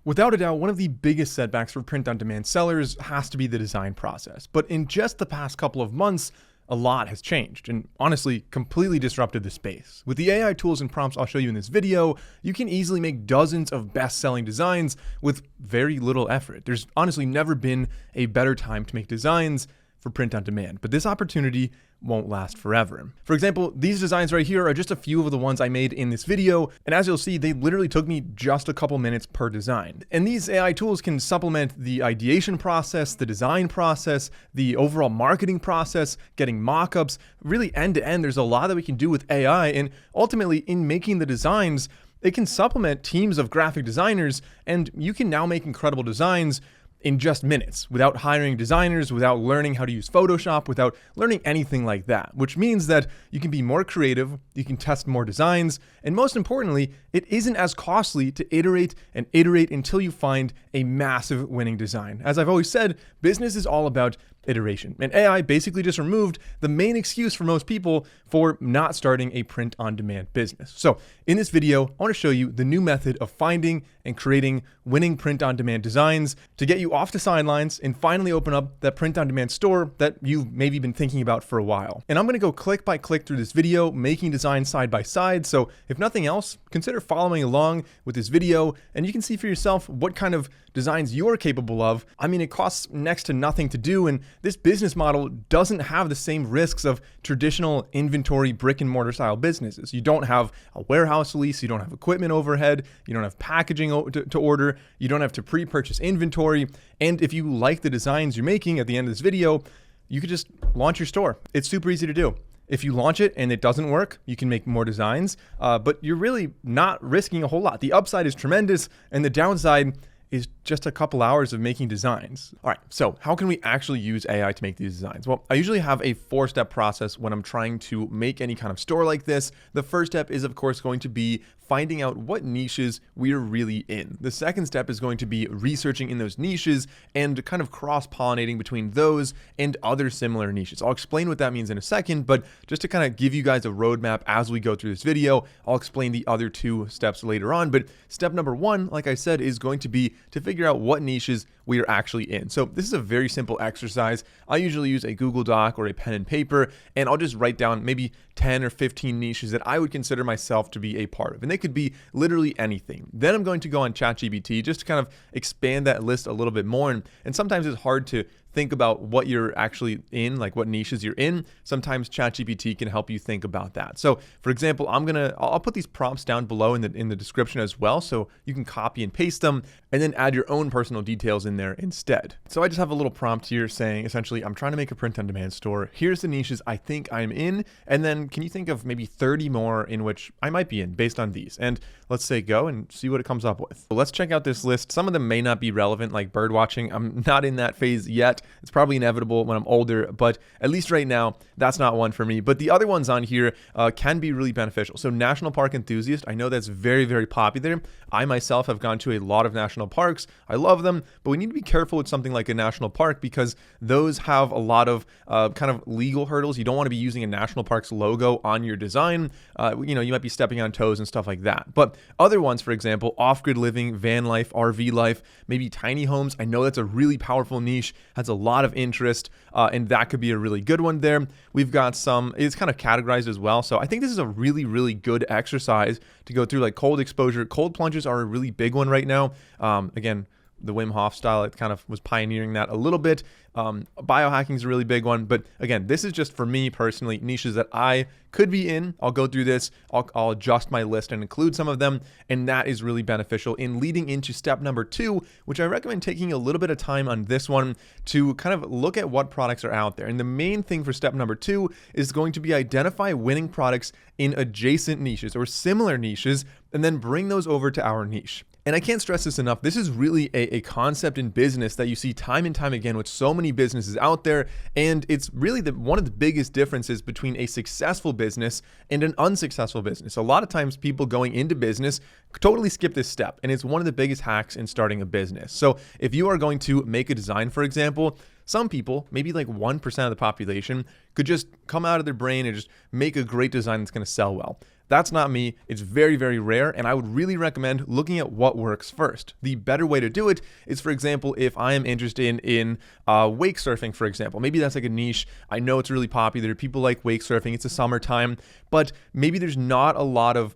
Without a doubt, one of the biggest setbacks for print-on-demand sellers has to be the design process. But in just the past couple of months, a lot has changed and honestly completely disrupted the space. With the AI tools and prompts I'll show you in this video, you can easily make dozens of best-selling designs with very little effort. There's honestly never been a better time to make designs for print on demand, but this opportunity won't last forever. For example, these designs right here are just a few of the ones I made in this video, and as you'll see, they literally took me just a couple minutes per design. And these AI tools can supplement the ideation process, the design process, the overall marketing process, getting mockups, really end to end. There's a lot that we can do with AI, and ultimately in making the designs, it can supplement teams of graphic designers, and you can now make incredible designs in just minutes without hiring designers, without learning how to use Photoshop, without learning anything like that, which means that you can be more creative, you can test more designs, and most importantly, it isn't as costly to iterate and iterate until you find a massive winning design. As I've always said, business is all about iteration, and AI basically just removed the main excuse for most people for not starting a print-on-demand business. So in this video, I want to show you the new method of finding and creating winning print-on-demand designs to get you off the sidelines and finally open up that print-on-demand store that you've maybe been thinking about for a while. And I'm going to go click by click through this video, making designs side by side. So if nothing else, consider following along with this video and you can see for yourself what kind of designs you're capable of. I mean, it costs next to nothing to do, and this business model doesn't have the same risks of traditional inventory brick and mortar style businesses. You don't have a warehouse lease, you don't have equipment overhead, you don't have packaging to order, you don't have to pre-purchase inventory. And if you like the designs you're making at the end of this video, you could just launch your store. It's super easy to do. If you launch it and it doesn't work, you can make more designs, but you're really not risking a whole lot. The upside is tremendous, and the downside is just a couple hours of making designs. All right, so how can we actually use AI to make these designs? Well, I usually have a 4-step process when I'm trying to make any kind of store like this. The first step is, of course, going to be finding out what niches we're really in. The second step is going to be researching in those niches and kind of cross-pollinating between those and other similar niches. I'll explain what that means in a second, but just to kind of give you guys a roadmap as we go through this video, I'll explain the other 2 steps later on. But step number 1, like I said, is going to be to figure out what niches we are actually in. So this is a very simple exercise. I usually use a Google Doc or a pen and paper, and I'll just write down maybe 10 or 15 niches that I would consider myself to be a part of. And they could be literally anything. Then I'm going to go on ChatGPT just to kind of expand that list a little bit more. And sometimes it's hard to think about what you're actually in, like what niches you're in. Sometimes ChatGPT can help you think about that. So for example, I'll put these prompts down below in the description as well, so you can copy and paste them and then add your own personal details in there instead. So I just have a little prompt here saying, essentially, I'm trying to make a print-on-demand store. Here's the niches I think I'm in, and then can you think of maybe 30 more in which I might be in based on these? And let's say go and see what it comes up with. So let's check out this list. Some of them may not be relevant, like bird watching. I'm not in that phase yet. It's probably inevitable when I'm older, but at least right now, that's not one for me. But the other ones on here can be really beneficial. So national park enthusiast, I know that's very, very popular. I myself have gone to a lot of national parks. I love them, but we need to be careful with something like a national park because those have a lot of kind of legal hurdles. You don't want to be using a national park's logo on your design. You might be stepping on toes and stuff like that. But other ones, for example, off-grid living, van life, RV life, maybe tiny homes. I know that's a really powerful niche, has a lot of interest, and that could be a really good one there. We've got some, it's kind of categorized as well. So I think this is a really, really good exercise to go through, like cold exposure. Cold plunges are a really big one right now. Again, the Wim Hof style, it kind of was pioneering that a little bit. Biohacking is a really big one. But again, this is just for me personally, niches that I could be in. I'll go through this. I'll adjust my list and include some of them. And that is really beneficial in leading into step number 2, which I recommend taking a little bit of time on this one to kind of look at what products are out there. And the main thing for step number 2 is going to be identify winning products in adjacent niches or similar niches, and then bring those over to our niche. And I can't stress this enough. This is really a concept in business that you see time and time again with so many businesses out there. And it's really one of the biggest differences between a successful business and an unsuccessful business. A lot of times people going into business totally skip this step. And it's one of the biggest hacks in starting a business. So if you are going to make a design, for example, some people, maybe like 1% of the population, could just come out of their brain and just make a great design that's going to sell well. That's not me. It's very, very rare, and I would really recommend looking at what works first. The better way to do it is, for example, if I am interested in wake surfing, for example. Maybe that's like a niche. I know it's really popular. People like wake surfing. It's the summertime, but maybe there's not a lot of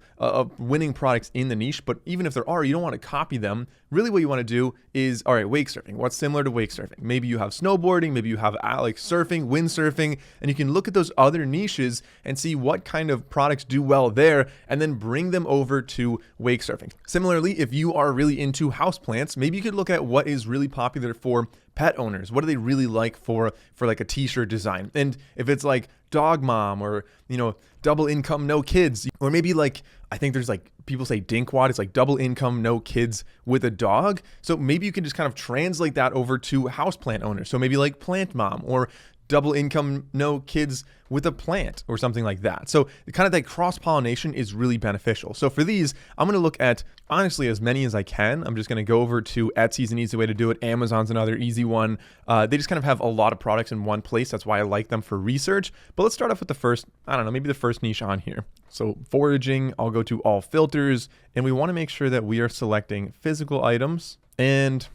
winning products in the niche. But even if there are, you don't want to copy them. Really what you want to do is, all right, wake surfing. What's similar to wake surfing? Maybe you have snowboarding, maybe you have like surfing, windsurfing, and you can look at those other niches and see what kind of products do well there and then bring them over to wake surfing. Similarly, if you are really into houseplants, maybe you could look at what is really popular for pet owners. What do they really like for like a t-shirt design? And if it's like dog mom or, double income, no kids, or maybe like, I think there's like people say dinkwad, it's like double income, no kids with a dog. So maybe you can just kind of translate that over to houseplant owners. So maybe like plant mom or double income, no kids with a plant or something like that. So kind of that cross-pollination is really beneficial. So for these, I'm going to look at honestly as many as I can. I'm just going to go over to Etsy's an easy way to do it. Amazon's another easy one. They just kind of have a lot of products in one place. That's why I like them for research. But let's start off with the first, I don't know, maybe the first niche on here. So foraging, I'll go to all filters, and we want to make sure that we are selecting physical items. And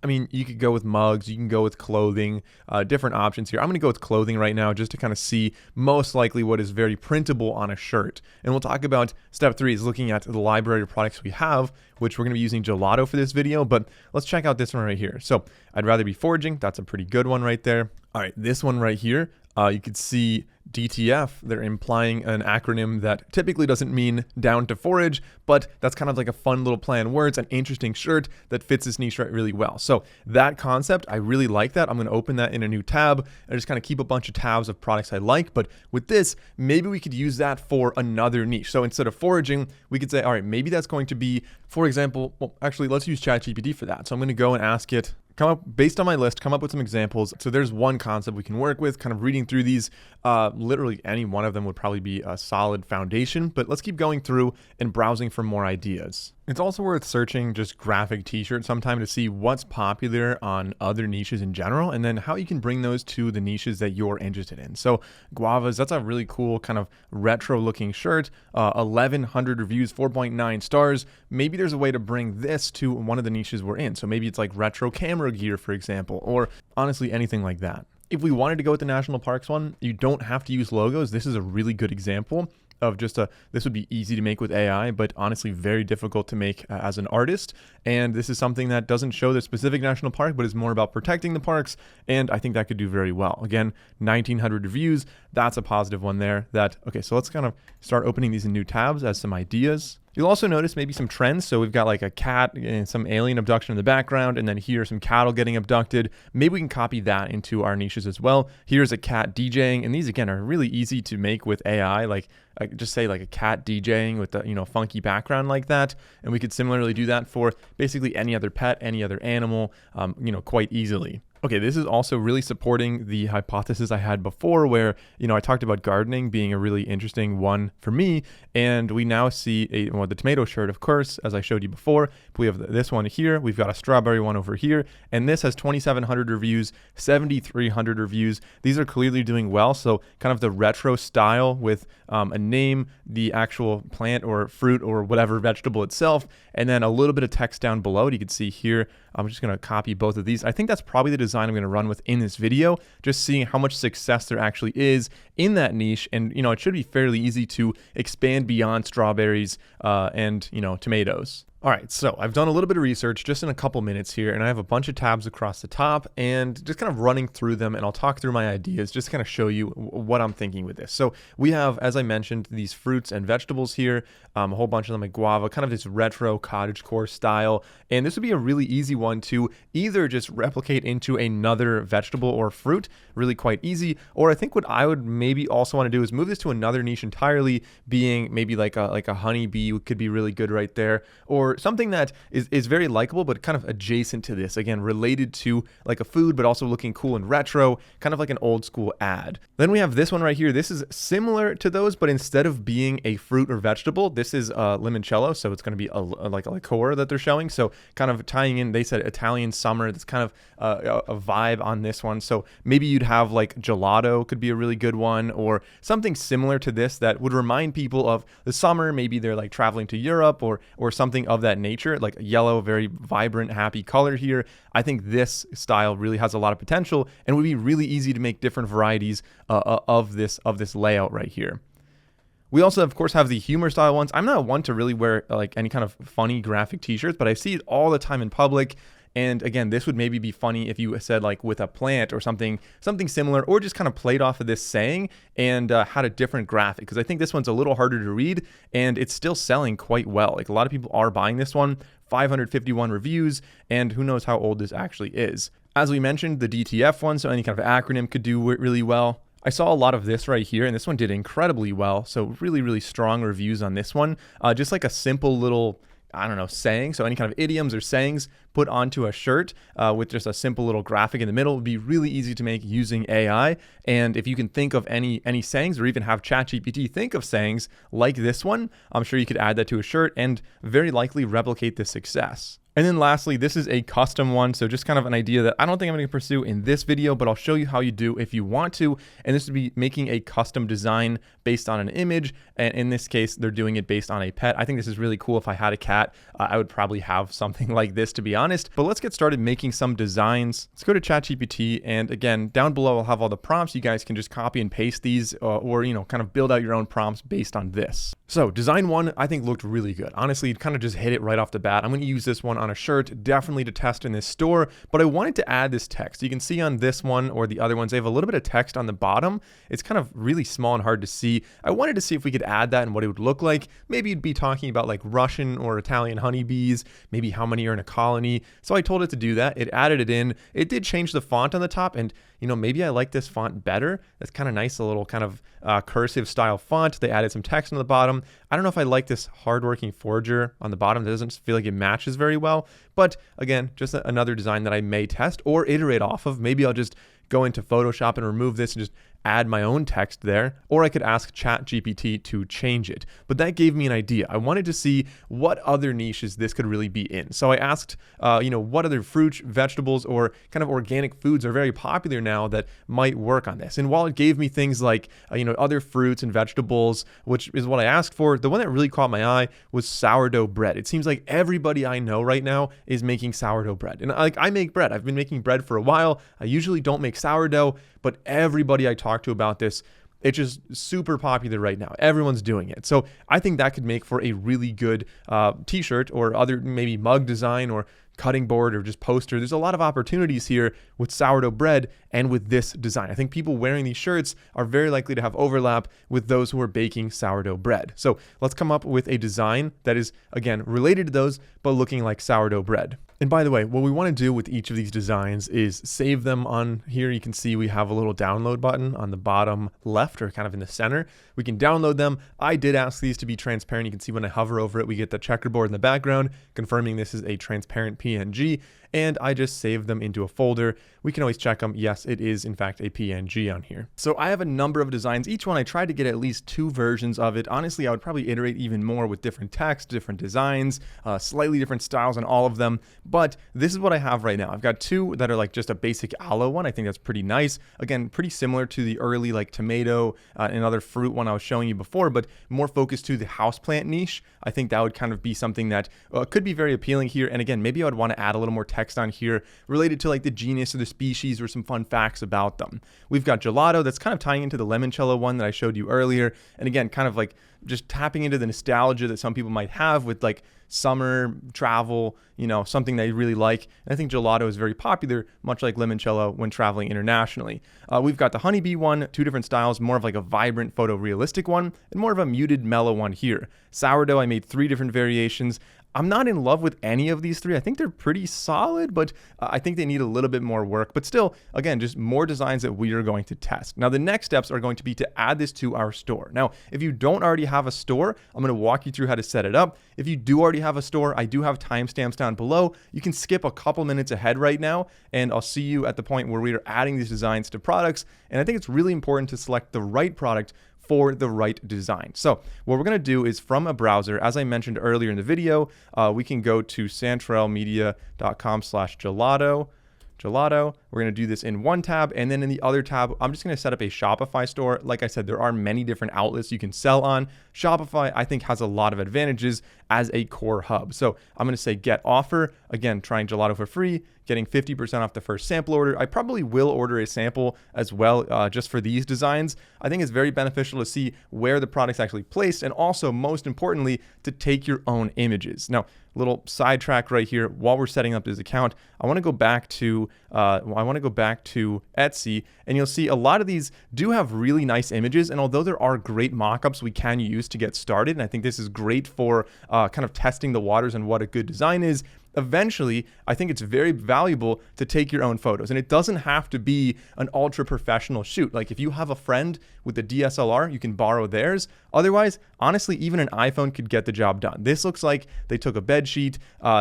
I mean, you could go with mugs, you can go with clothing, different options here. I'm going to go with clothing right now just to kind of see most likely what is very printable on a shirt. And we'll talk about step 3 is looking at the library of products we have, which we're going to be using Gelato for this video. But let's check out this one right here. So I'd rather be foraging. That's a pretty good one right there. All right, this one right here, you could see DTF, they're implying an acronym that typically doesn't mean down to forage, but that's kind of like a fun little play on words, an interesting shirt that fits this niche really well. So that concept, I really like that. I'm going to open that in a new tab and just kind of keep a bunch of tabs of products I like. But with this, maybe we could use that for another niche. So instead of foraging, we could say, all right, maybe that's going to be, for example, well, actually, let's use ChatGPT for that. So I'm going to go and ask it, come up based on my list, come up with some examples. So there's one concept we can work with, kind of reading through these. Literally any one of them would probably be a solid foundation, but let's keep going through and browsing for more ideas. It's also worth searching just graphic t-shirts sometime to see what's popular on other niches in general, and then how you can bring those to the niches that you're interested in. So guavas, that's a really cool kind of retro looking shirt, 1,100 reviews, 4.9 stars. Maybe there's a way to bring this to one of the niches we're in. So maybe it's like retro camera gear, for example, or honestly anything like that. If we wanted to go with the national parks one, you don't have to use logos. This is a really good example of just this would be easy to make with AI, but honestly very difficult to make as an artist. And this is something that doesn't show the specific national park, but is more about protecting the parks. And I think that could do very well. Again, 1,900 reviews. That's a positive one there. Okay, so let's kind of start opening these in new tabs as some ideas. You'll also notice maybe some trends. So we've got like a cat and some alien abduction in the background, and then here some cattle getting abducted. Maybe we can copy that into our niches as well. Here's a cat DJing, and these again are really easy to make with AI. Like I could just say like a cat DJing with a funky background like that, and we could similarly do that for basically any other pet, any other animal, quite easily. Okay, this is also really supporting the hypothesis I had before where, I talked about gardening being a really interesting one for me. And we now see the tomato shirt, of course, as I showed you before. But we have this one here. We've got a strawberry one over here. And this has 2,700 reviews, 7,300 reviews. These are clearly doing well. So kind of the retro style with a name, the actual plant or fruit or whatever vegetable itself, and then a little bit of text down below it. You can see here, I'm just going to copy both of these. I think that's probably the design I'm going to run with in this video, just seeing how much success there actually is in that niche. And, it should be fairly easy to expand beyond strawberries and, tomatoes. All right, so I've done a little bit of research just in a couple minutes here, and I have a bunch of tabs across the top and just kind of running through them, and I'll talk through my ideas just to kind of show you what I'm thinking with this. So we have, as I mentioned, these fruits and vegetables here, a whole bunch of them like guava, kind of this retro cottagecore style, and this would be a really easy one to either just replicate into another vegetable or fruit, really quite easy, or I think what I would maybe also want to do is move this to another niche entirely, being maybe like a honeybee could be really good right there, or or something that is very likable, but kind of adjacent to this. Again, related to like a food, but also looking cool and retro, kind of like an old school ad. Then we have this one right here. This is similar to those, but instead of being a fruit or vegetable, this is limoncello. So it's going to be like a liqueur that they're showing. So kind of tying in, they said Italian summer. That's kind of a vibe on this one. So maybe you'd have like gelato could be a really good one, or something similar to this that would remind people of the summer. Maybe they're like traveling to Europe or something of that nature, like a yellow, very vibrant, happy color here. I think this style really has a lot of potential and would be really easy to make different varieties of this layout right here. We also, of course, have the humor style ones. I'm not one to really wear like any kind of funny graphic t-shirts, but I see it all the time in public. And again, this would maybe be funny if you said like with a plant or something similar, or just kind of played off of this saying and had a different graphic. Because I think this one's a little harder to read and it's still selling quite well. Like a lot of people are buying this one, 551 reviews, and who knows how old this actually is. As we mentioned, the DTF one, so any kind of acronym could do really well. I saw a lot of this right here, and this one did incredibly well. So really, really strong reviews on this one. Just like a simple little, I don't know, saying. So any kind of idioms or sayings put onto a shirt with just a simple little graphic in the middle would be really easy to make using AI. And if you can think of any sayings, or even have ChatGPT think of sayings like this one, I'm sure you could add that to a shirt and very likely replicate the success. And then lastly, this is a custom one. So just kind of an idea that I don't think I'm going to pursue in this video, but I'll show you how you do if you want to. And this would be making a custom design based on an image. And in this case, they're doing it based on a pet. I think this is really cool. If I had a cat, I would probably have something like this, to be honest. But let's get started making some designs. Let's go to ChatGPT. And again, down below, I'll have all the prompts. You guys can just copy and paste these or, you know, kind of build out your own prompts based on this. So design one, I think looked really good. Honestly, it kind of just hit it right off the bat. I'm going to use this one on a shirt, definitely to test in this store, but I wanted to add this text. You can see on this one or the other ones, they have a little bit of text on the bottom. It's kind of really small and hard to see. I wanted to see if we could add that and what it would look like. Maybe you'd be talking about like Russian or Italian honeybees, maybe how many are in a colony. So I told it to do that. It added it in. It did change the font on the top, and you know, maybe I like this font better. That's kind of nice, a little kind of cursive style font. They added some text on the bottom. I don't know if I like this hardworking forager on the bottom. It doesn't feel like it matches very well. But again, just another design that I may test or iterate off of. Maybe I'll just go into Photoshop and remove this and just add my own text there, or I could ask ChatGPT to change it. But that gave me an idea. I wanted to see what other niches this could really be in. So I asked, you know, what other fruits, vegetables, or kind of organic foods are very popular now that might work on this. And while it gave me things like, you know, other fruits and vegetables, which is what I asked for, the one that really caught my eye was sourdough bread. It seems like everybody I know right now is making sourdough bread. And like, I make bread. I've been making bread for a while. I usually don't make sourdough, but everybody I talk to about this, it's just super popular right now. Everyone's doing it. So I think that could make for a really good t-shirt or other maybe mug design or cutting board or just poster. There's a lot of opportunities here with sourdough bread and with this design. I think people wearing these shirts are very likely to have overlap with those who are baking sourdough bread. So let's come up with a design that is, again, related to those, but looking like sourdough bread. And by the way, what we want to do with each of these designs is save them on here. You can see we have a little download button on the bottom left or kind of in the center. We can download them. I did ask these to be transparent. You can see when I hover over it, we get the checkerboard in the background, confirming this is a transparent PNG. And I just saved them into a folder. We can always check them. Yes, it is in fact a PNG on here. So I have a number of designs. Each one I tried to get at least 2 versions of it. Honestly, I would probably iterate even more with different text, different designs, slightly different styles on all of them. But this is what I have right now. I've got 2 that are like just a basic aloe one. I think that's pretty nice. Again, pretty similar to the early like tomato and other fruit one I was showing you before, but more focused to the houseplant niche. I think that would kind of be something that could be very appealing here. And again, maybe I would want to add a little more text on here related to like the genus or the species or some fun facts about them. We've got gelato that's kind of tying into the limoncello one that I showed you earlier. And again, kind of like just tapping into the nostalgia that some people might have with like summer travel, you know, something they really like. And I think gelato is very popular, much like limoncello when traveling internationally. We've got the honeybee one, 2 different styles, more of like a vibrant photorealistic one and more of a muted mellow one here. Sourdough, I made 3 different variations. I'm not in love with any of these three. I think they're pretty solid, but I think they need a little bit more work. But still, again, just more designs that we are going to test. Now, the next steps are going to be to add this to our store. Now, if you don't already have a store, I'm going to walk you through how to set it up. If you do already have a store, I do have timestamps down below. You can skip a couple minutes ahead right now, and I'll see you at the point where we are adding these designs to products. And I think it's really important to select the right product for the right design. So what we're going to do is from a browser, as I mentioned earlier in the video, we can go to santrelmedia.com/gelato. We're going to do this in one tab, and then in the other tab, I'm just going to set up a Shopify store. Like I said, there are many different outlets you can sell on. Shopify, I think, has a lot of advantages as a core hub. So I'm going to say get offer. Again, trying Gelato for free, getting 50% off the first sample order. I probably will order a sample as well just for these designs. I think it's very beneficial to see where the product's actually placed, and also, most importantly, to take your own images. Now, little sidetrack right here. While we're setting up this account, I want to go back to Etsy, and you'll see a lot of these do have really nice images. And although there are great mockups we can use to get started, and I think this is great for kind of testing the waters and what a good design is, eventually, I think it's very valuable to take your own photos. And it doesn't have to be an ultra professional shoot. Like if you have a friend with a DSLR, you can borrow theirs. Otherwise, honestly, even an iPhone could get the job done. This looks like they took a bed sheet,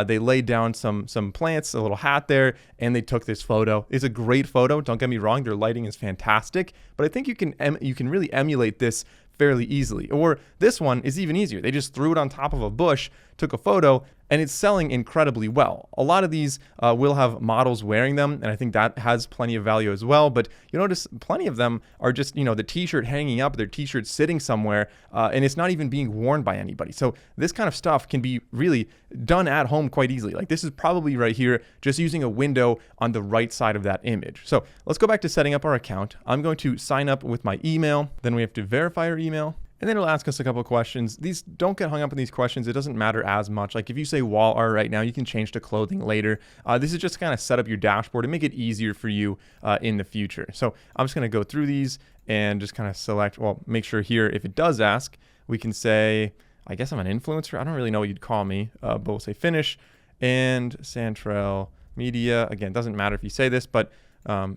they laid down some plants, a little hat there, and they took this photo. It's a great photo. Don't get me wrong, their lighting is fantastic, but I think you can really emulate this fairly easily. Or this one is even easier. They just threw it on top of a bush, took a photo, and it's selling incredibly well. A lot of these will have models wearing them, and I think that has plenty of value as well. But you notice plenty of them are just, the t-shirt hanging up, their t-shirt sitting somewhere, and it's not even being worn by anybody. So this kind of stuff can be really done at home quite easily. Like this is probably right here, just using a window on the right side of that image. So let's go back to setting up our account. I'm going to sign up with my email. Then we have to verify our email. And then it'll ask us a couple of questions. These don't get hung up on these questions. It doesn't matter as much. Like if you say wall art right now, you can change to clothing later. This is just kind of set up your dashboard and make it easier for you in the future. So I'm just going to go through these and just kind of select, make sure here, if it does ask, we can say, I guess I'm an influencer. I don't really know what you'd call me, but we'll say finish and Santrel Media. Again, doesn't matter if you say this, but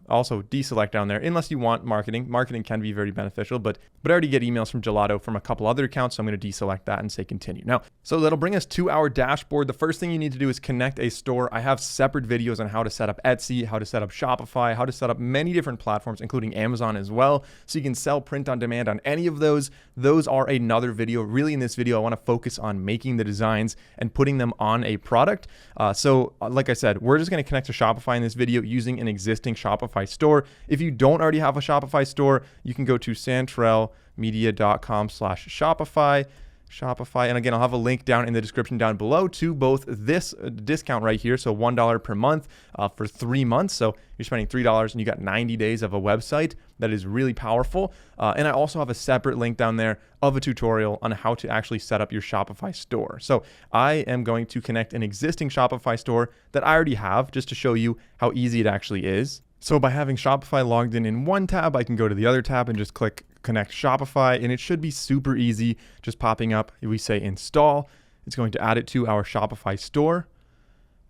also deselect down there unless you want marketing. Marketing can be very beneficial, but I already get emails from Gelato from a couple other accounts, so I'm going to deselect that and say continue. Now, so that'll bring us to our dashboard. The first thing you need to do is connect a store. I have separate videos on how to set up Etsy, how to set up Shopify, how to set up many different platforms, including Amazon as well, so you can sell print on demand on any of those. Those are another video. Really, in this video, I want to focus on making the designs and putting them on a product. So like I said, we're just going to connect to Shopify in this video using an existing Shopify store. If you don't already have a Shopify store, you can go to santrelmedia.com/Shopify. And again, I'll have a link down in the description down below to both this discount right here, so $1 per month for 3 months. So you're spending $3 and you got 90 days of a website. That is really powerful. And I also have a separate link down there of a tutorial on how to actually set up your Shopify store. So I am going to connect an existing Shopify store that I already have just to show you how easy it actually is. So by having Shopify logged in one tab, I can go to the other tab and just click connect Shopify, and it should be super easy, just popping up. We say install. It's going to add it to our Shopify store.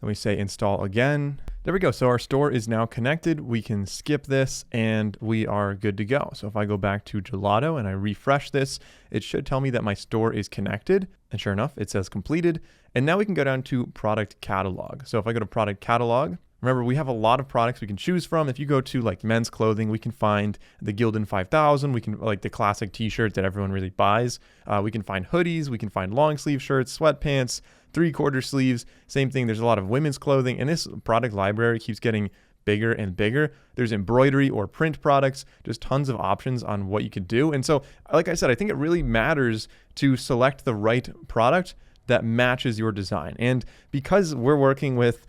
Then we say install again. There we go. So our store is now connected. We can skip this and we are good to go. So if I go back to Gelato and I refresh this, it should tell me that my store is connected. And sure enough, it says completed. And now we can go down to product catalog. So if I go to product catalog, remember, we have a lot of products we can choose from. If you go to like men's clothing, we can find the Gildan 5000. We can like the classic t-shirt that everyone really buys. We can find hoodies. We can find long sleeve shirts, sweatpants, 3/4 sleeves. Same thing. There's a lot of women's clothing, and this product library keeps getting bigger and bigger. There's embroidery or print products, just tons of options on what you could do. And so, like I said, I think it really matters to select the right product that matches your design. And because we're working with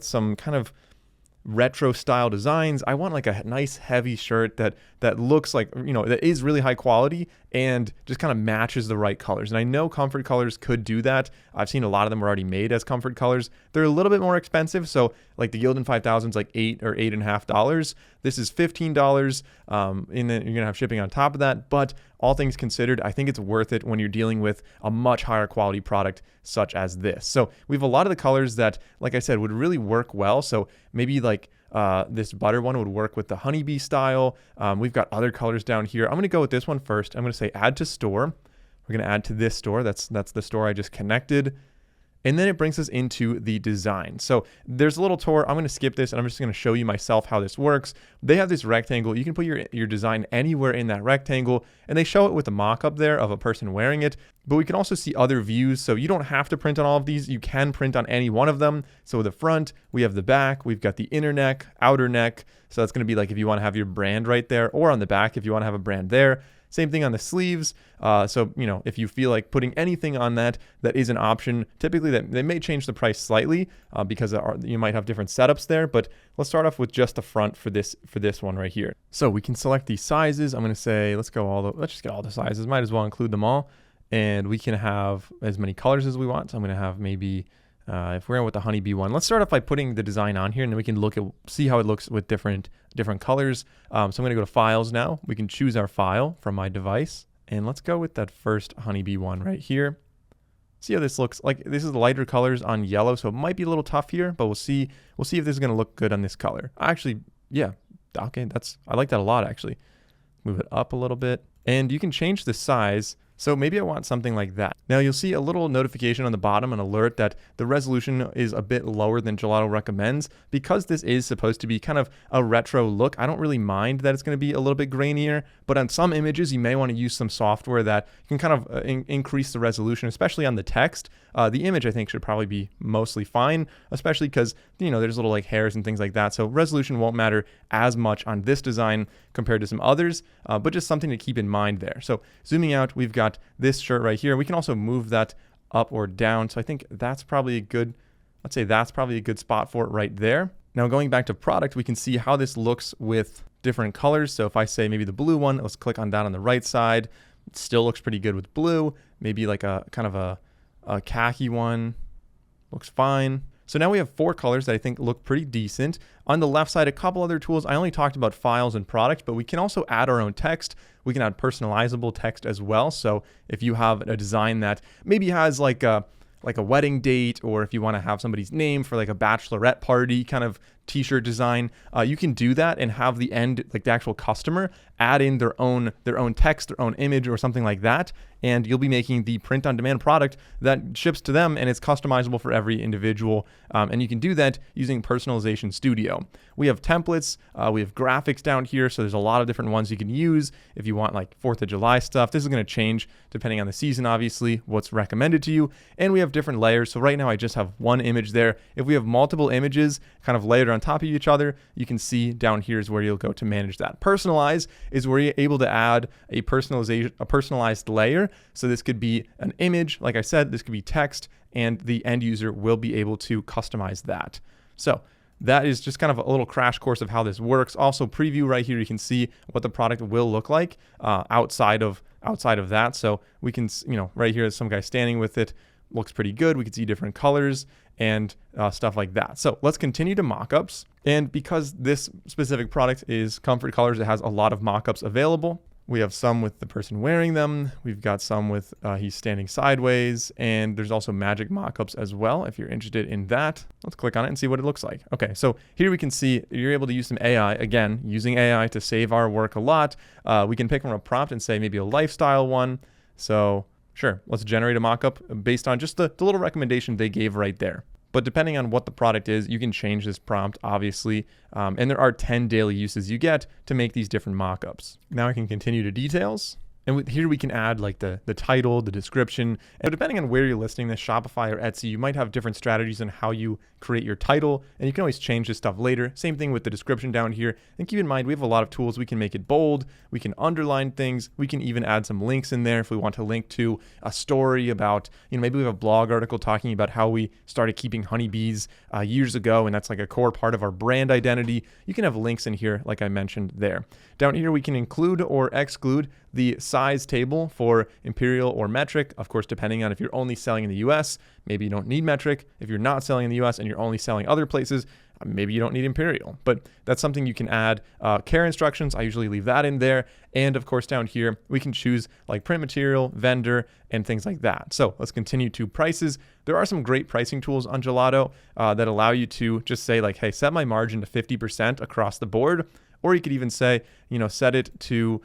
some kind of retro style designs, I want like a nice heavy shirt that looks like, that is really high quality and just kind of matches the right colors. And I know comfort colors could do that. I've seen a lot of them are already made as comfort colors. They're a little bit more expensive. So like the Gildan 5000 is like $8 or $8.50. This is $15. And then you're gonna have shipping on top of that. But all things considered, I think it's worth it when you're dealing with a much higher quality product such as this. So we have a lot of the colors that, like I said, would really work well. So maybe like this butter one would work with the honeybee style. We've got other colors down here. I'm going to go with this one first. I'm going to say add to store. We're going to add to this store. That's the store I just connected. And then it brings us into the design. So there's a little tour. I'm going to skip this and I'm just going to show you myself how this works. They have this rectangle. You can put your design anywhere in that rectangle, and they show it with a mock-up there of a person wearing it. But we can also see other views. So you don't have to print on all of these. You can print on any one of them. So the front, we have the back, we've got the inner neck, outer neck. So that's going to be like if you want to have your brand right there, or on the back if you want to have a brand there. Same thing on the sleeves. So, if you feel like putting anything on that is an option. Typically, they may change the price slightly because you might have different setups there. But let's start off with just the front for this one right here. So we can select these sizes. I'm going to say let's just get all the sizes. Might as well include them all, and we can have as many colors as we want. So I'm going to have maybe. If we're going with the honeybee one, let's start off by putting the design on here, and then we can see how it looks with different colors. So I'm going to go to files now. We can choose our file from my device, and let's go with that first honeybee one right here. See how this looks like. This is lighter colors on yellow, so it might be a little tough here, but we'll see if this is going to look good on this color. Actually, yeah, okay, I like that a lot actually. Move it up a little bit, and you can change the size. So maybe I want something like that. Now you'll see a little notification on the bottom, an alert that the resolution is a bit lower than Gelato recommends. Because this is supposed to be kind of a retro look, I don't really mind that it's going to be a little bit grainier, but on some images you may want to use some software that can kind of increase the resolution, especially on the text. The image I think should probably be mostly fine, especially because there's little like hairs and things like that. So resolution won't matter as much on this design compared to some others, but just something to keep in mind there. So zooming out, we've got this shirt right here. We can also move that up or down. So I think that's probably a good spot for it right there. Now going back to product, we can see how this looks with different colors. So if I say maybe the blue one, let's click on that on the right side. It still looks pretty good with blue. Maybe like a kind of a khaki one looks fine. So now we have 4 colors that I think look pretty decent. On the left side, a couple other tools. I only talked about files and product, but we can also add our own text. We can add personalizable text as well. So if you have a design that maybe has like a wedding date, or if you want to have somebody's name for like a bachelorette party kind of t-shirt design, you can do that and have the end, like the actual customer, add in their own text, their own image or something like that, and you'll be making the print on demand product that ships to them, and it's customizable for every individual, and you can do that using Personalization Studio. We have templates, we have graphics down here, so there's a lot of different ones you can use if you want like 4th of July stuff. This is going to change depending on the season, obviously, what's recommended to you, and we have different layers. So right now I just have one image there. If we have multiple images kind of layered on top of each other, you can see down here is where you'll go to manage that. Personalize is where you're able to add a personalized layer. So this could be an image, like I said, this could be text, and the end user will be able to customize that. So that is just kind of a little crash course of how this works. Also preview right here, you can see what the product will look like outside of that. So we can, right here there's some guy standing with it, looks pretty good. We can see different colors and stuff like that. So let's continue to mockups. And because this specific product is comfort colors, it has a lot of mockups available. We have some with the person wearing them. We've got some with he's standing sideways, and there's also magic mockups as well if you're interested in that. Let's click on it and see what it looks like. Okay, so here we can see you're able to use some AI. Again, using AI to save our work a lot. We can pick from a prompt and say maybe a lifestyle one. So sure, let's generate a mockup based on just the little recommendation they gave right there. But depending on what the product is, you can change this prompt, obviously. And there are 10 daily uses you get to make these different mockups. Now I can continue to details. And here we can add like the title, the description. And depending on where you're listing this, Shopify or Etsy, you might have different strategies on how you create your title. And you can always change this stuff later. Same thing with the description down here. And keep in mind, we have a lot of tools. We can make it bold. We can underline things. We can even add some links in there if we want to link to a story about, maybe we have a blog article talking about how we started keeping honeybees years ago. And that's like a core part of our brand identity. You can have links in here, like I mentioned there. Down here, we can include or exclude the size table for imperial or metric, of course, depending on if you're only selling in the US, maybe you don't need metric. If you're not selling in the US and you're only selling other places, maybe you don't need imperial, but that's something you can add. Care instructions, I usually leave that in there. And of course, down here, we can choose like print material, vendor, and things like that. So let's continue to prices. There are some great pricing tools on Gelato that allow you to just say like, hey, set my margin to 50% across the board. Or you could even say, set it to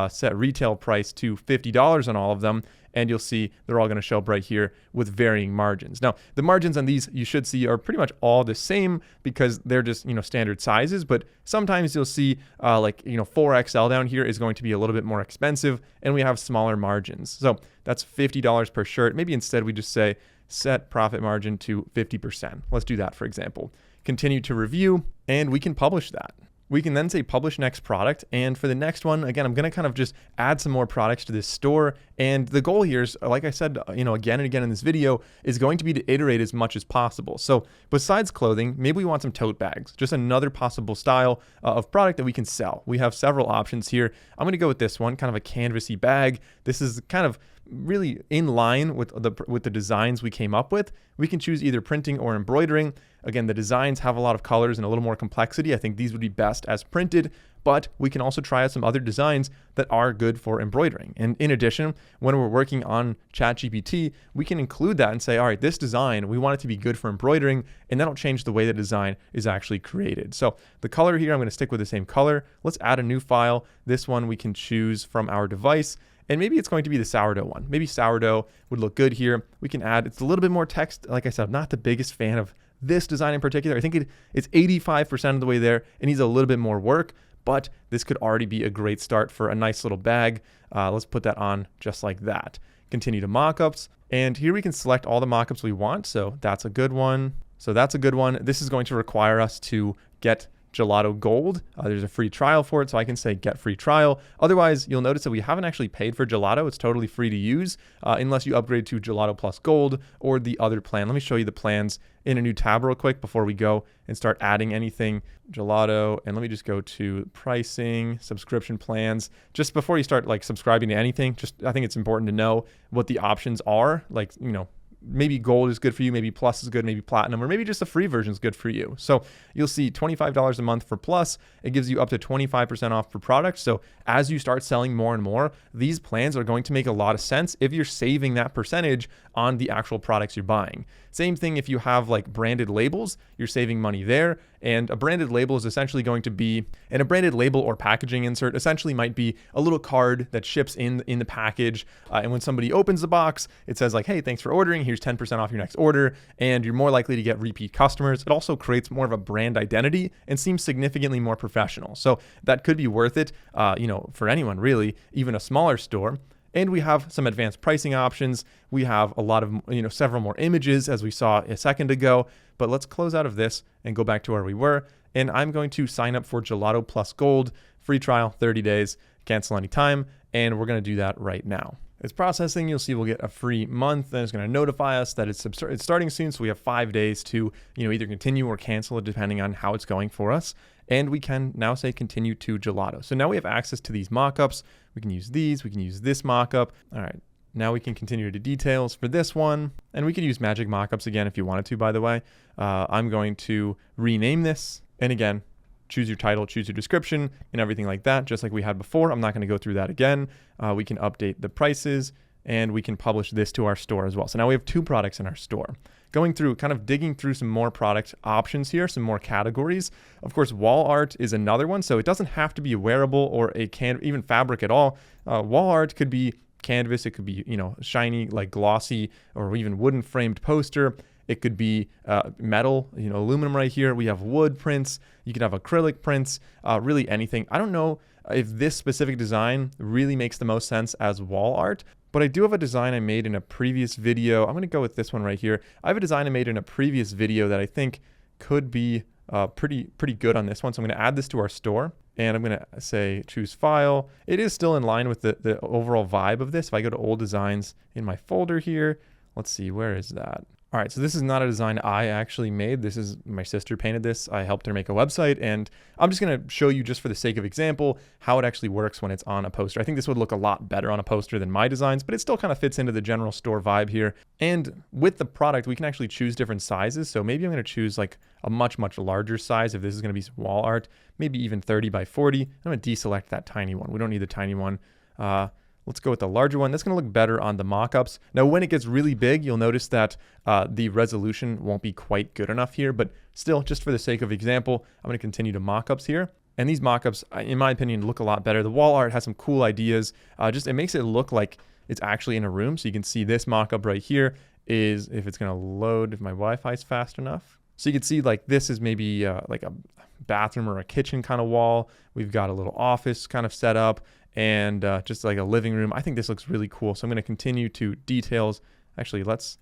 set retail price to $50 on all of them. And you'll see they're all going to show up right here with varying margins. Now, the margins on these you should see are pretty much all the same because they're just, standard sizes. But sometimes you'll see 4XL down here is going to be a little bit more expensive and we have smaller margins. So that's $50 per shirt. Maybe instead we just say set profit margin to 50%. Let's do that, for example. Continue to review and we can publish that. We can then say publish next product. And for the next one, again, I'm going to kind of just add some more products to this store. And the goal here is, like I said, again and again in this video, is going to be to iterate as much as possible. So besides clothing, maybe we want some tote bags, just another possible style of product that we can sell. We have several options here. I'm going to go with this one, kind of a canvasy bag. This is kind of really in line with the designs we came up with. We can choose either printing or embroidering. Again, the designs have a lot of colors and a little more complexity. I think these would be best as printed, but we can also try out some other designs that are good for embroidering. And in addition, when we're working on ChatGPT, we can include that and say, all right, this design, we want it to be good for embroidering, and that'll change the way the design is actually created. So the color here, I'm going to stick with the same color. Let's add a new file. This one we can choose from our device. And maybe it's going to be the sourdough one. Maybe sourdough would look good here. We can add, it's a little bit more text. Like I said, I'm not the biggest fan of this design in particular. I think it's 85% of the way there. It needs a little bit more work, but this could already be a great start for a nice little bag. Let's put that on just like that. Continue to mockups. And here we can select all the mockups we want. So that's a good one. This is going to require us to get Gelato Gold. There's a free trial for it, so I can say get free trial. Otherwise, you'll notice that we haven't actually paid for Gelato. It's totally free to use unless you upgrade to Gelato Plus Gold or the other plan. Let me show you the plans in a new tab real quick before we go and start adding anything. Gelato, and let me just go to pricing, subscription plans. Just before you start subscribing to anything, I think it's important to know what the options are. Maybe gold is good for you, maybe plus is good, maybe platinum, or maybe just the free version is good for you. So you'll see $25 a month for plus. It gives you up to 25% off per product. So as you start selling more and more, these plans are going to make a lot of sense if you're saving that percentage on the actual products you're buying. Same thing if you have branded labels, you're saving money there. And a branded label is essentially going to be, and a branded label or packaging insert essentially might be a little card that ships in the package. And when somebody opens the box, it says hey, thanks for ordering. Here's 10% off your next order. And you're more likely to get repeat customers. It also creates more of a brand identity and seems significantly more professional. So that could be worth it, for anyone really, even a smaller store. And we have some advanced pricing options. We have a lot of, several more images as we saw a second ago. But let's close out of this and go back to where we were. And I'm going to sign up for Gelato Plus Gold, free trial, 30 days, cancel anytime. And we're going to do that right now. It's processing. You'll see we'll get a free month, and it's going to notify us that it's starting soon. So we have 5 days to, either continue or cancel it depending on how it's going for us. And we can now say continue to Gelato. So now we have access to these mockups. We can use these. We can use this mockup. All right. Now we can continue to details for this one. And we can use magic mockups again if you wanted to, by the way. I'm going to rename this. And again, choose your title, choose your description, and everything like that, just like we had before. I'm not going to go through that again. We can update the prices, and we can publish this to our store as well. So now we have 2 products in our store. Going through, kind of digging through some more product options here, some more categories. Of course, wall art is another one. So it doesn't have to be a wearable or even fabric at all. Wall art could be canvas. It could be, shiny, glossy, or even wooden framed poster. It could be metal, aluminum right here. We have wood prints. You could have acrylic prints, really anything. I don't know if this specific design really makes the most sense as wall art, but I do have a design I made in a previous video. I'm going to go with this one right here. I have a design I made in a previous video that I think could be pretty good on this one. So I'm going to add this to our store, and I'm going to say choose file. It is still in line with the overall vibe of this. If I go to old designs in my folder here, let's see, where is that? All right, so this is not a design I actually made. This is my sister painted this. I helped her make a website, and I'm just gonna show you, just for the sake of example, how it actually works when it's on a poster. I think this would look a lot better on a poster than my designs, but it still kind of fits into the general store vibe here. And with the product, we can actually choose different sizes. So maybe I'm gonna choose like a much larger size if this is gonna be some wall art, maybe even 30 by 40. I'm gonna deselect that tiny one. We don't need the tiny one. Let's go with the larger one. That's going to look better on the mockups. Now, when it gets really big, you'll notice that the resolution won't be quite good enough here, but still, just for the sake of example, I'm going to continue to mockups here. And these mockups, in my opinion, look a lot better. The wall art has some cool ideas. It makes it look like it's actually in a room. So you can see this mockup right here is, if it's going to load, if my Wi-Fi is fast enough. So you can see like this is maybe like a bathroom or a kitchen kind of wall. We've got a little office kind of set up, and just like a living room. I think this looks really cool. So I'm going to continue to details. Actually, let's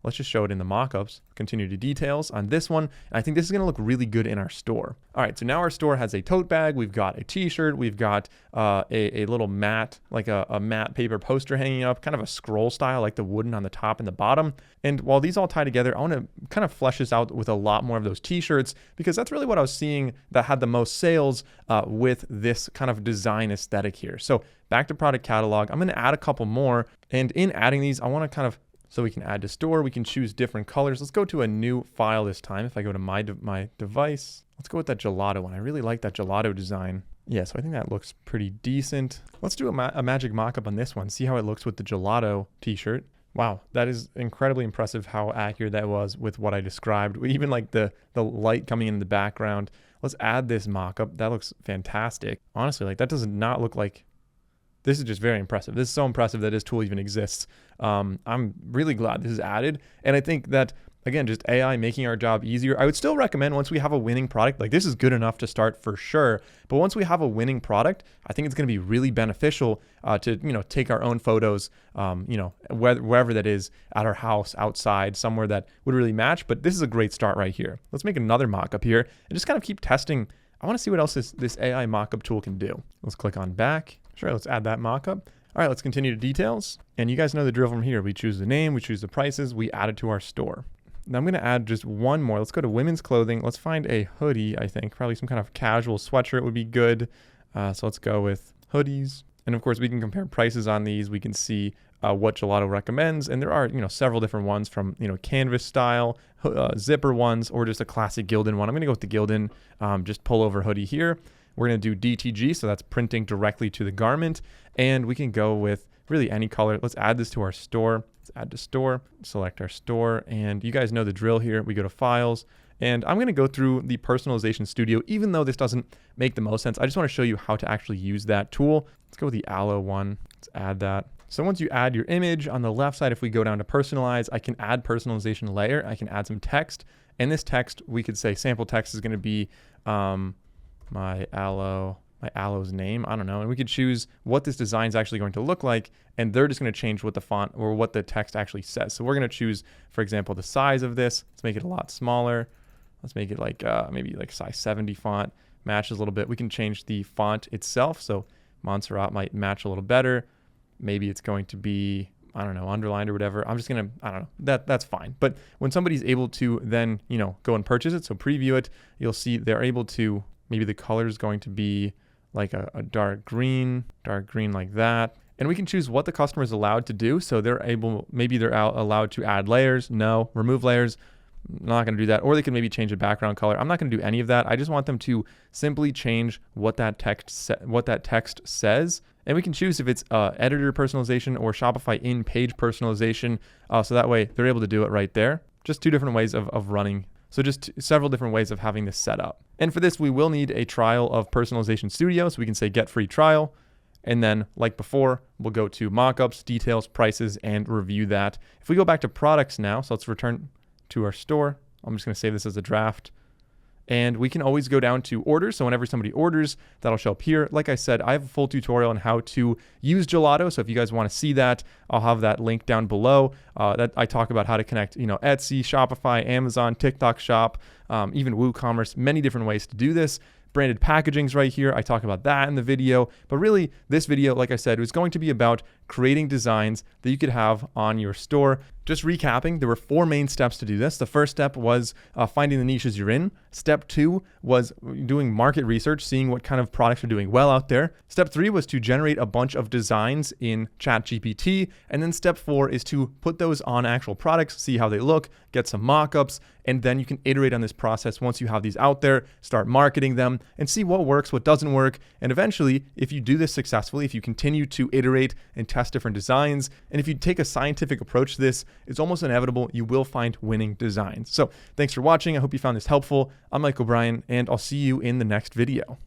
just show it in the mockups. Continue to details on this one. And I think this is going to look really good in our store. All right, so now our store has a tote bag. We've got a t-shirt. We've got a little mat, like a matte paper poster hanging up, kind of a scroll style, like the wooden on the top and the bottom. And while these all tie together, I want to kind of flesh this out with a lot more of those t-shirts, because that's really what I was seeing that had the most sales with this kind of design aesthetic here. So back to product catalog, I'm going to add a couple more. And in adding these, I want to kind of, so we can add to store, we can choose different colors. Let's go to a new file this time. If I go to my device, let's go with that gelato one. I really like that gelato design. Yeah, so I think that looks pretty decent. Let's do a magic mockup on this one. See how it looks with the gelato t-shirt. Wow, that is incredibly impressive how accurate that was with what I described. Even like the light coming in the background. Let's add this mockup. That looks fantastic. Honestly, like that does not look like, this is just very impressive. This is so impressive that this tool even exists. I'm really glad this is added. And I think that, again, just AI making our job easier. I would still recommend, once we have a winning product, like this is good enough to start for sure. But once we have a winning product, I think it's going to be really beneficial to, take our own photos, wherever that is, at our house, outside, somewhere that would really match. But this is a great start right here. Let's make another mockup here and just kind of keep testing. I want to see what else this AI mockup tool can do. Let's click on back. Sure, let's add that mockup. All right, let's continue to details. And you guys know the drill from here. We choose the name, we choose the prices, we add it to our store. Now I'm going to add just one more. Let's go to women's clothing. Let's find a hoodie, I think. Probably some kind of casual sweatshirt would be good. So let's go with hoodies. And of course, we can compare prices on these. We can see what Gelato recommends. And there are, several different ones from, canvas style, zipper ones, or just a classic Gildan one. I'm going to go with the Gildan just pullover hoodie here. We're going to do DTG, so that's printing directly to the garment. And we can go with really any color. Let's add this to our store. Let's add to store, select our store. And you guys know the drill here. We go to files. And I'm going to go through the personalization studio, even though this doesn't make the most sense. I just want to show you how to actually use that tool. Let's go with the aloe one. Let's add that. So once you add your image on the left side, if we go down to personalize, I can add personalization layer. I can add some text. And this text, we could say sample text is going to be my aloe's name. I don't know. And we could choose what this design is actually going to look like. And they're just going to change what the font or what the text actually says. So we're going to choose, for example, the size of this. Let's make it a lot smaller. Let's make it like maybe like size 70 font. Matches a little bit. We can change the font itself. So Montserrat might match a little better. Maybe it's going to be, I don't know, underlined or whatever. I'm just going to, I don't know, that's fine. But when somebody's able to then, go and purchase it, so preview it, you'll see they're able to, maybe the color is going to be like a dark green like that. And we can choose what the customer is allowed to do. So maybe they're allowed to add layers. No, remove layers. I'm not going to do that. Or they can maybe change the background color. I'm not going to do any of that. I just want them to simply change what that text says. And we can choose if it's editor personalization or Shopify in-page personalization. So that way they're able to do it right there. Just two different ways of running. So just several different ways of having this set up. And for this, we will need a trial of Personalization Studio. So we can say get free trial. And then like before, we'll go to mockups, details, prices, and review that. If we go back to products now, so let's return to our store. I'm just going to save this as a draft. And we can always go down to orders. So whenever somebody orders, that'll show up here. Like I said, I have a full tutorial on how to use Gelato. So if you guys want to see that, I'll have that link down below. That I talk about how to connect, Etsy, Shopify, Amazon, TikTok Shop, even WooCommerce, many different ways to do this. Branded packaging's right here. I talk about that in the video, but really this video, like I said, was going to be about creating designs that you could have on your store. Just recapping, there were 4 main steps to do this. The first step was finding the niches you're in. Step 2 was doing market research, seeing what kind of products are doing well out there. Step 3 was to generate a bunch of designs in ChatGPT. And then step 4 is to put those on actual products, see how they look, get some mock-ups, and then you can iterate on this process once you have these out there, start marketing them, and see what works, what doesn't work. And eventually, if you do this successfully, if you continue to iterate and test different designs, and if you take a scientific approach to this, it's almost inevitable you will find winning designs. So thanks for watching. I hope you found this helpful. I'm Mike O'Brien, and I'll see you in the next video.